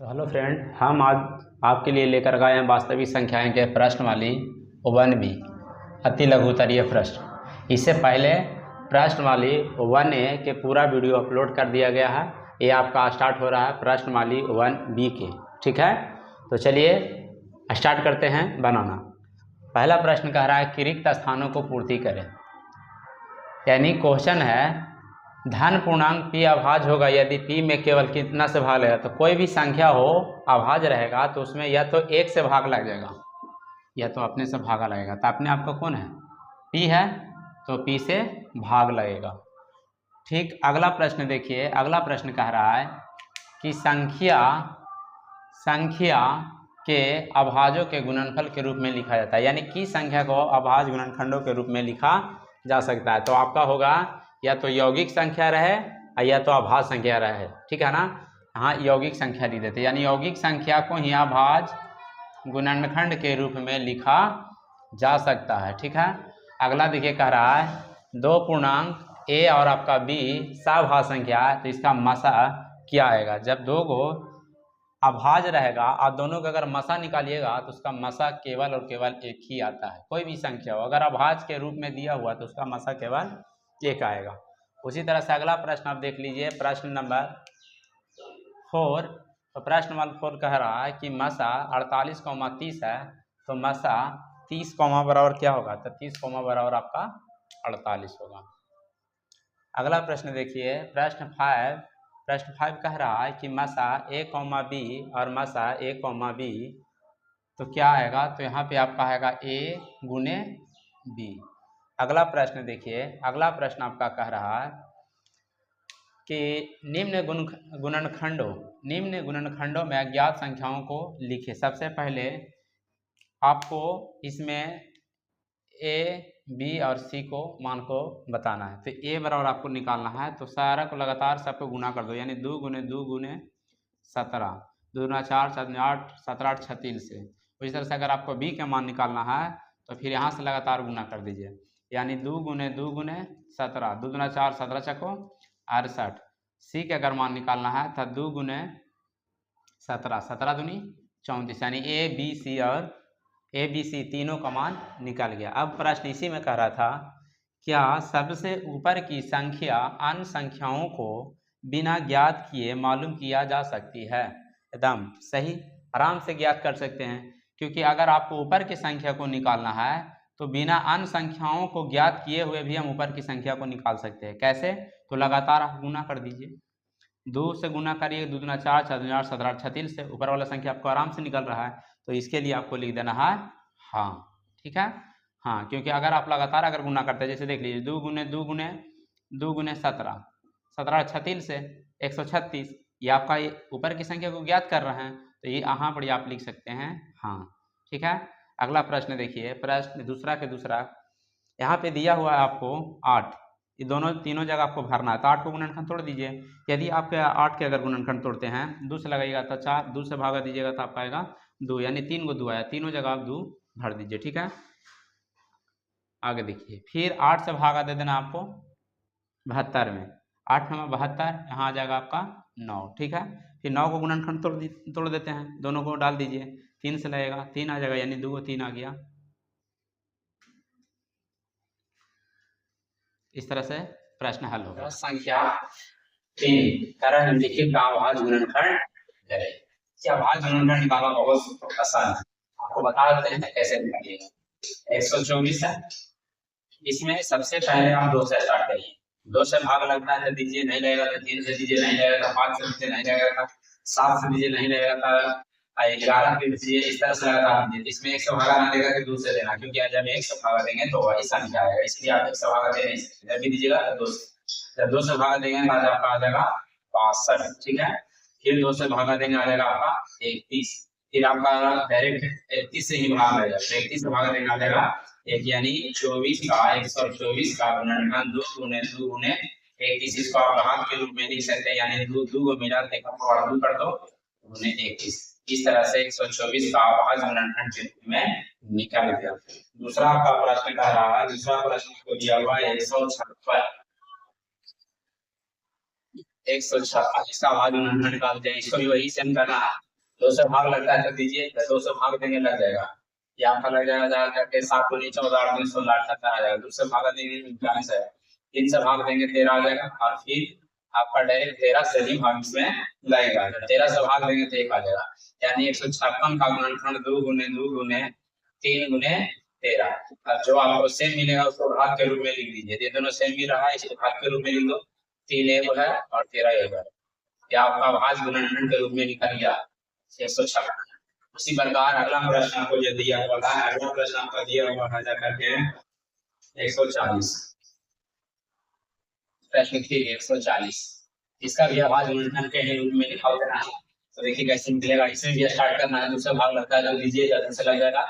तो hello friend, हम आज आपके लिए लेकर गए हैं वास्तविक संख्याएं के प्रश्न वाली 1B अति लघुत्तरीय प्रश्न। इससे पहले प्रश्न वाली 1A के पूरा वीडियो अपलोड कर दिया गया है। ये आपका स्टार्ट हो रहा है प्रश्न वाली 1B के, ठीक है। तो चलिए स्टार्ट करते हैं बनाना। पहला प्रश्न कह रहा है कि रिक्त स्थानों को पूर्ति करें। यानी क्वेश्चन है धन पूर्णांक p अभाज्य होगा यदि p में केवल कितना से भाग लगेगा। तो कोई भी संख्या हो अभाज्य रहेगा तो उसमें या तो एक से भाग लग जाएगा या तो अपने से भागा लगेगा। तो अपने आप का कौन है? p है, तो p से भाग लगेगा। ठीक, अगला प्रश्न देखिए। अगला प्रश्न कह रहा है कि संख्या के अभाज्यों के गुणनफल के रूप में लिखा जाता है। यानी कि संख्या को अभाज्य गुणनखंडों के रूप में लिखा जा सकता है। तो आपका होगा या तो यौगिक संख्या रहे या तो अभाज्य संख्या रहे, ठीक है ना। हाँ, यौगिक संख्या लिख देते, यानी यौगिक संख्या को ही अभाज्य गुणनखंड के रूप में लिखा जा सकता है, ठीक है। अगला देखिए कह रहा है दो पूर्णांक a और आपका b सभाज्य संख्या है, तो इसका मसा क्या आएगा? जब दो को अभाज्य रहेगा और दोनों का अगर मसा निकालिएगा तो उसका मसा केवल और केवल एक ही आता है। कोई भी संख्या हो अगर अभाज्य के रूप में दिया हुआ तो उसका मसा केवल एक आएगा। उसी तरह से अगला प्रश्न आप देख लीजिए, प्रश्न नंबर 4। तो प्रश्न नंबर 4 कह रहा है कि मसा 48,30 है, तो मसा 30 बराबर क्या होगा? तो 30 बराबर आपका 48 होगा। अगला प्रश्न देखिए, प्रश्न 5 कह रहा है कि मसा a, b और मसा a, b तो क्या आएगा? तो यहाँ पे आपका आएगा a गुने b। अगला प्रश्न देखिए, अगला प्रश्न आपका कह रहा है कि निम्न गुणनखंडों में अज्ञात संख्याओं को लिखे। सबसे पहले आपको इसमें a, b और c को मान को बताना है। तो a बराबर आपको निकालना है, तो सारा को लगातार सबको गुना कर दो, यानी 2 गुने 2 गुने 17, 2 गुना 4, 7 8, 17 8 36 से। उसी तरह से अगर आपको b का मान निकालना है तो फिर यहाँ से लगातार गुना कर दीजिए, यानी 2 गुने 2 गुने 17, 2 गुना 4 17 चको 68। सी के अगर मान निकालना है तो 2 गुने 17, 17 दूनी 34, यानी ए बी सी तीनों का मान निकल गया। अब प्रश्न इसी में कह रहा था क्या सबसे ऊपर की संख्या अन्य संख्याओं को बिना ज्ञात किए मालूम किया जा सकती है? एकदम सही, आराम से ज्ञात कर सकते हैं, क्योंकि अगर आपको ऊपर की संख्या को निकालना है तो बिना अन्य संख्याओं को ज्ञात किए हुए भी हम ऊपर की संख्या को निकाल सकते हैं। कैसे? तो लगातार आप गुना कर दीजिए, 2 से गुना करिए, 2 दूना 4, 4 दूना 8, 17 36 से ऊपर वाला संख्या आपको आराम से निकल रहा है। तो इसके लिए आपको लिख देना है हाँ, ठीक है। हाँ, क्योंकि अगर आप लगातार अगर गुना करते हैं, जैसे देख लीजिए 2 गुने 2 गुने 2 गुने 17, 17 36 से 136, ये आपका ये ऊपर की संख्या को ज्ञात कर रहे हैं, तो ये यहाँ पर आप लिख सकते हैं हाँ, ठीक है। अगला प्रश्न देखिए, प्रश्न दूसरा के दूसरा यहाँ पे दिया हुआ है आपको 8, ये दोनों तीनों जगह आपको भरना है। तो 8 को गुणनखंड तोड़ दीजिए। यदि आपके 8 के अगर गुणनखंड तोड़ते हैं 2 से लगाइएगा तो 4, 2 से भागा दीजिएगा तो आपका आएगा 2, यानी 3 को 2 आया, तीनों जगह आप 2 भर दीजिए, ठीक है। आगे देखिए, फिर 8 से भागा दे देना आपको 72 में, 8 में 72, यहाँ आ जाएगा आपका 9, ठीक है। फिर 9 को गुणनखंड तोड़ देते हैं, दोनों को डाल दीजिए, 3 से लगेगा 3 आ जाएगा, यानी 2 को 3 आ गया। इस तरह से प्रश्न हल होगा। संख्या 3 कारण निम्नलिखित का अभाज्य गुणनखंड करें। क्या अभाज्य गुणनखंड निकालना बहुत आसान है, आपको बता देते हैं कैसे निकालिएगा। 124 है, इसमें सबसे पहले आप 2 से स्टार्ट करिए, 2 से भाग लगता है तो दीजिए, नहीं लगेगा तो 3 से दीजिए, नहीं लगेगा तो 5 से दीजिए, नहीं लगेगा तो 7 से दीजिए, नहीं लगेगा तो 11 से दीजिए। इस तरह से लगातार दीजिए। इसमें 100 भागा ना देगा कि 2 से देना, क्योंकि जब 100 भागा देंगे तो ऐसा नहीं आएगा, इसलिए आप 100 भागा दे नहीं सकते। जब भी दीजिएगा तो 2 से, जब 2 से भागा देंगे तो आपका आ जाएगा 62, ठीक है। फिर 2 से भागा देंगे आ जाएगा आपका 31, फिर आपका डायरेक्ट 31 से ही भाग आएगा, 31 से भागा देंगे आ जाएगा 1, यानी 24 का 124 का गुणनखंड 2 गुने 2 गुने 31। इसको आप भाग के रूप में लिख सकते हैं, यानी 2 को मिला के 2 कर दो गुने 31। इस तरह से 124 का अभाज्य गुणनखंड के रूप में निकाल दिया। दूसरा आपका प्रश्न कह रहा है, दूसरा प्रश्न को दिया हुआ है 156, इसका अभाज्य गुणनखंड निकालते हैं। इसको भी वही सेम करना है, 2 से भाग लगता है तो दीजिए, 2 से भाग देंगे लग जाएगा, ये आपका लग जाएगा 7 को 14 8 16 18 आ जाएगा। 2 से भाग देंगे 39 है, 3 से भाग देंगे 13 आ जाएगा, और फिर आपका डायरेक्ट 13 से ही भाग इसमें लगेगा। 13 से भाग देंगे तो 1 आ जाएगा, यानी 156 का गुणनखंड 2 गुने 2 गुने 3 गुने 13। अब जो आपको सेम मिलेगा उसको भाग के रूप में लिख दीजिए, ये दोनों सेम मिल रहा है इसको भाग के रूप में लिख दो, 3 एक है और 13 एक है, या आपका भाज्य गुणनखंड के रूप में निकल गया 156। उसी प्रकार अगला प्रश्न आपको जो दिया हुआ है, अगला प्रश्न आपका दिया हुआ है जाकर के 140, प्रश्न ठीक 140, इसका भी भाज्य गुणनखंड के रूप में लिखा हुआ है। तो देखिए कैसे निकलेगा, इसमें भी स्टार्ट करना है, दूसरा भाग लगता है तो लीजिए, जल्दी से लग जाएगा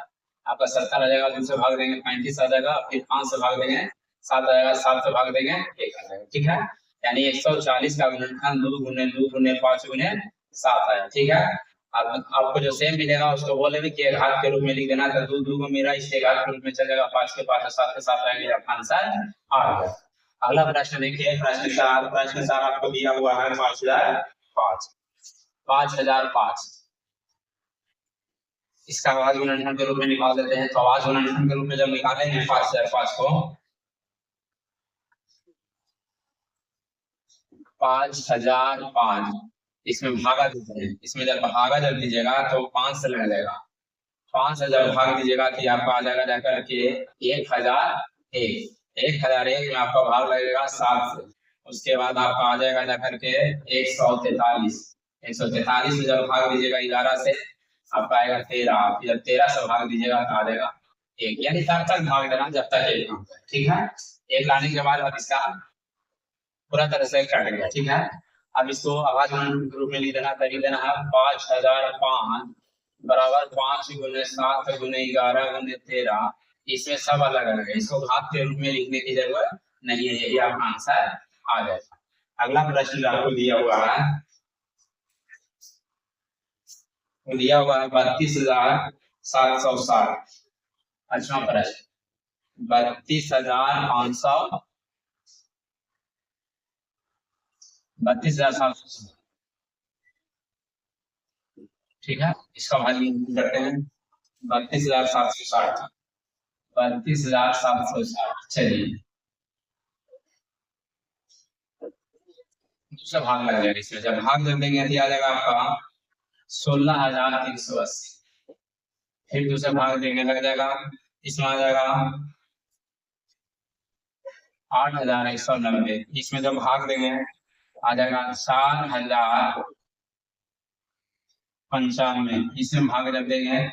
आपका 70 आ जाएगा, दूसरे भाग देंगे 35 आ जाएगा, फिर 5 से भाग देंगे 7 आ जाएगा, 7 से भाग देंगे 1 आ जाएगा, ठीक है। यानी 140 का गुणनखंड 2 गुने 2 गुने 5 गुने 7 है, ठीक है। अब आपको जो सेम मिलेगा उसको बोलेंगे कि घात के रूप में लिख देना, तो 2 2 को मेरा इसके घात के रूप में चल जाएगा, 5 के 5 7 के 7 आएंगे, आपका आंसर आ गया। अगला प्रश्न देखिए, प्रश्न 4 आपको दिया हुआ है 5005, इसका आवाज गुणनखंड के रूप में निकाल देते हैं। तो आवाज गुणनखंड के रूप में जब निकालेंगे 5005 को, 5005 इसमें भागा दीजिए, इसमें जब भागा जब दीजिएगा तो 5 से लग जाएगा, 5 से जब भाग दीजिएगा तो आपका आ जाएगा जाकर के 1001 में आपका भाग लगेगा 7 से, उसके बाद आपका आ जाएगा जाकर के 143 में जब भाग दीजिएगा 11 से आपका आएगा 13, जब 13 से भाग दीजिएगा तो आ जाएगा 1, यानी तब तक भाग देना जब तक 1 आता है, ठीक है। 1 लाने के बाद अब इसका पूरा तरह से कट गया, ठीक है। अब इसको आवाज के रूप में लिख देना, तरी देना है 5005 बराबर 5 गुने 7 गुने 11 गुने 13, इसमें सब अलग अलग है, इसको घात के रूप में लिखने की जरूरत नहीं है, यही आपका आंसर आ जाएगा। अगला प्रश्न आपको दिया हुआ है 32,760, अच्छा प्रश्न 32,760, ठीक है। इसका वैल्यू करते हैं 32,760, चलिए दूसरा भाग लग जाएगा, इसमें जब भाग दे देंगे तो आ जाएगा आपका 16,380, फिर दूसरा भाग देंगे लग जाएगा, इसमें आ जाएगा 8,190, इसमें जब भाग देंगे आ जाएगा 4,095, इसमें भाग जब देंगे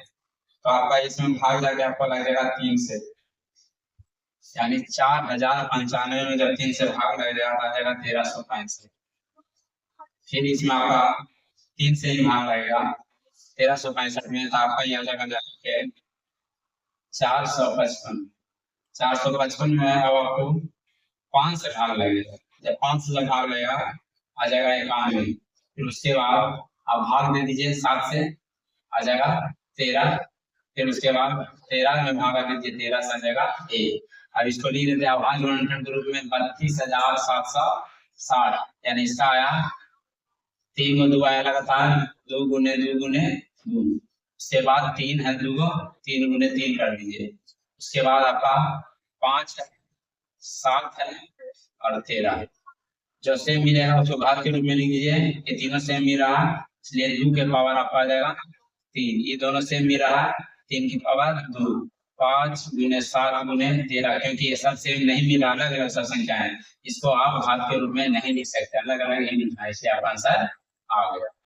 तो आपका इसमें भाग जाके आपको लग जाएगा 3 से, यानी 4,095 में जब 3 से भाग लग जाएगा आ जाएगा 1365, फिर इसमें आपका 3 से ही भाग लगेगा 1365 में, तो आपका यह आ जाएगा जाके 455 में अब आपको 5 से भाग लगेगा, जब 5 से जब भाग लगेगा आ जाएगा 91, फिर उसके बाद आप भाग दे दीजिए 7 से आ जाएगा 13, फिर उसके बाद 13 में भागा दीजिए 13 से आ जाएगा 1। अब इसको लिख देते हैं आवाज गुणनखंड के रूप में 32,760, यानी इसका आया 3 को 2 आया लगातार 2 गुने 2 गुने 2, उसके बाद 3 है 2 को 3 गुने 3 कर दीजिए, उसके बाद आपका 5 है 7 है और 13 है, जो सेम मिलेगा उसको घात के रूप में लिख दीजिए, ये तीनों सेम मिल रहा है इसलिए 2 के पावर आपका आ जाएगा 3, ये दोनों सेम मिल रहा है 3 की पावर 2, 5 गुने 7 गुने 13, क्योंकि ये सब सेम नहीं मिल रहा, अलग अलग सब संख्या है, इसको आप घात के रूप में नहीं लिख सकते, अलग अलग ही लिखना है, इसलिए आपका आंसर आ गया।